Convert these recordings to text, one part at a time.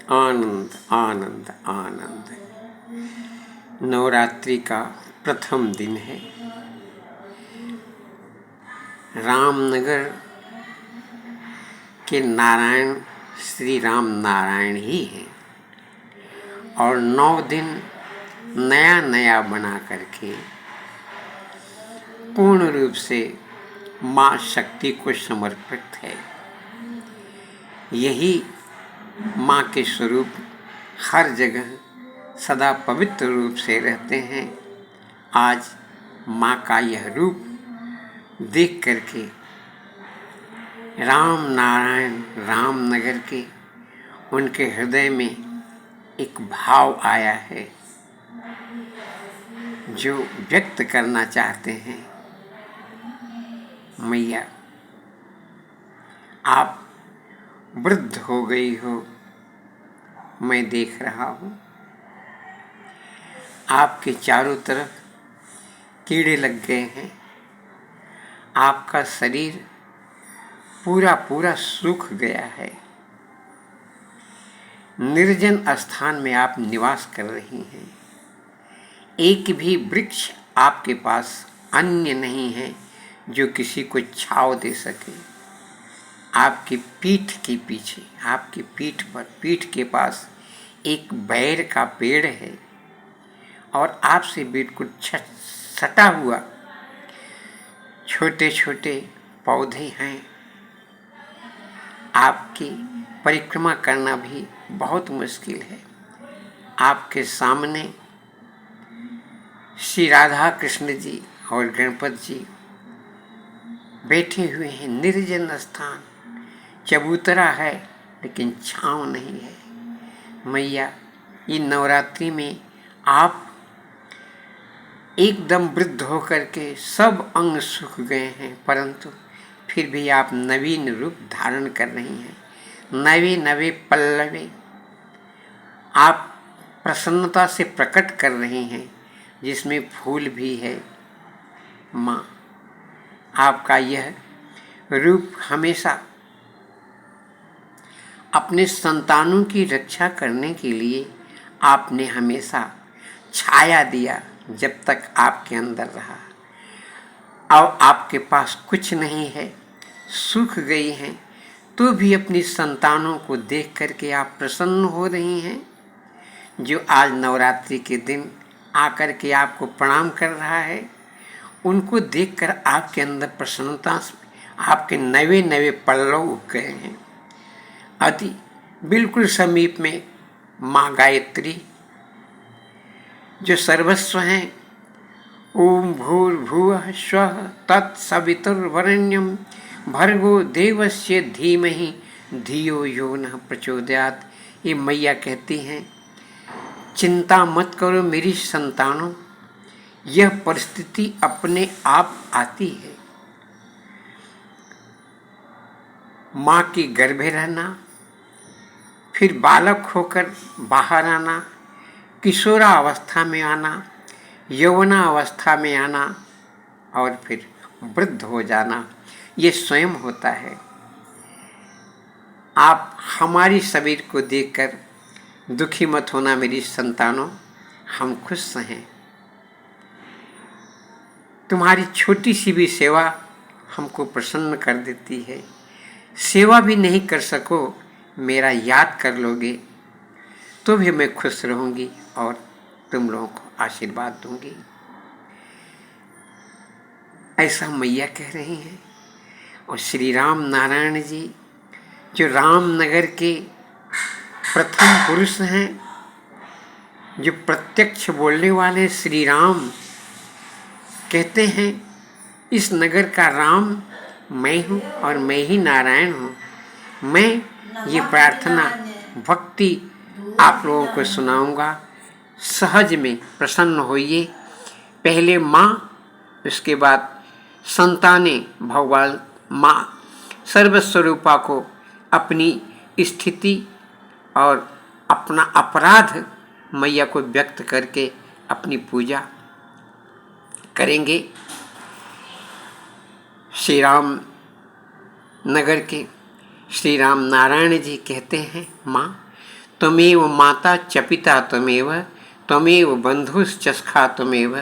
आनंद आनंद आनंद। नवरात्रि का प्रथम दिन है। रामनगर के नारायण श्री राम नारायण ही हैं और 9 दिन नया नया बना करके पूर्ण रूप से माँ शक्ति को समर्पित है। यही माँ के स्वरूप हर जगह सदा पवित्र रूप से रहते हैं। आज माँ का यह रूप देख करके राम नारायण रामनगर के उनके हृदय में एक भाव आया है जो व्यक्त करना चाहते हैं। मैया, आप वृद्ध हो गई हो, मैं देख रहा हूँ। आपके चारों तरफ कीड़े लग गए हैं। आपका शरीर पूरा पूरा सूख गया है। निर्जन स्थान में आप निवास कर रही हैं। एक भी वृक्ष आपके पास अन्य नहीं है जो किसी को छांव दे सके। आपकी पीठ के पीछे, आपकी पीठ पर, पीठ के पास एक बैर का पेड़ है और आपसे बिल्कुल सटा हुआ छोटे छोटे पौधे हैं। आपकी परिक्रमा करना भी बहुत मुश्किल है। आपके सामने श्री राधा कृष्ण जी और गणपति जी बैठे हुए हैं। निर्जन स्थान, चबूतरा है लेकिन छांव नहीं है। मैया, ये नवरात्रि में आप एकदम वृद्ध होकर के सब अंग सूख गए हैं, परंतु फिर भी आप नवीन रूप धारण कर रही हैं। नवे नवे पल्लवे आप प्रसन्नता से प्रकट कर रही हैं, जिसमें फूल भी है। माँ, आपका यह रूप हमेशा अपने संतानों की रक्षा करने के लिए आपने हमेशा छाया दिया। जब तक आपके अंदर रहा, अब आपके पास कुछ नहीं है, सूख गई हैं, तो भी अपनी संतानों को देख करके आप प्रसन्न हो रही हैं। जो आज नवरात्रि के दिन आकर के आपको प्रणाम कर रहा है, उनको देखकर आपके अंदर प्रसन्नता से आपके नवे नवे पल्लव उग गए हैं। अति बिल्कुल समीप में माँ गायत्री जो सर्वस्व हैं। ओम भूर्भुवः स्वः तत्सवितुर्वरेण्यं भर्गो देवस्य धीमहि धियो यो नः प्रचोदयात्। ये मैया कहती हैं, चिंता मत करो मेरी संतानों, यह परिस्थिति अपने आप आती है। माँ के गर्भे रहना, फिर बालक होकर बाहर आना, किशोरा अवस्था में आना, यौवना अवस्था में आना और फिर वृद्ध हो जाना, ये स्वयं होता है। आप हमारी शरीर को देखकर दुखी मत होना मेरी संतानों, हम खुश हैं। तुम्हारी छोटी सी भी सेवा हमको प्रसन्न कर देती है। सेवा भी नहीं कर सको, मेरा याद कर लोगे तो भी मैं खुश रहूँगी और तुम लोगों को आशीर्वाद दूंगी। ऐसा मैया कह रही हैं। और श्री राम नारायण जी जो रामनगर के प्रथम पुरुष हैं, जो प्रत्यक्ष बोलने वाले श्री राम कहते हैं, इस नगर का राम मैं हूँ और मैं ही नारायण हूँ। मैं ये प्रार्थना भक्ति आप लोगों को सुनाऊंगा। सहज में प्रसन्न होइए। पहले माँ, उसके बाद संतानें भगवान माँ सर्वस्वरूपा को अपनी स्थिति और अपना अपराध मैया को व्यक्त करके अपनी पूजा करेंगे। श्री राम नगर के श्री राम नारायण जी कहते हैं, माँ त्वमेव माता च पिता त्वमेव, त्वमेव बंधुश्च सखा त्वमेव,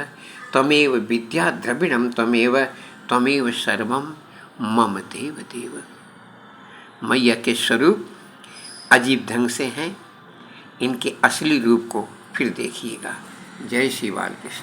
त्वमेव विद्या द्रविणम त्वमेव, त्वमेव सर्वम मम देव देव। मैया के स्वरूप अजीब ढंग से हैं, इनके असली रूप को फिर देखिएगा। जय श्री बाल कृष्ण।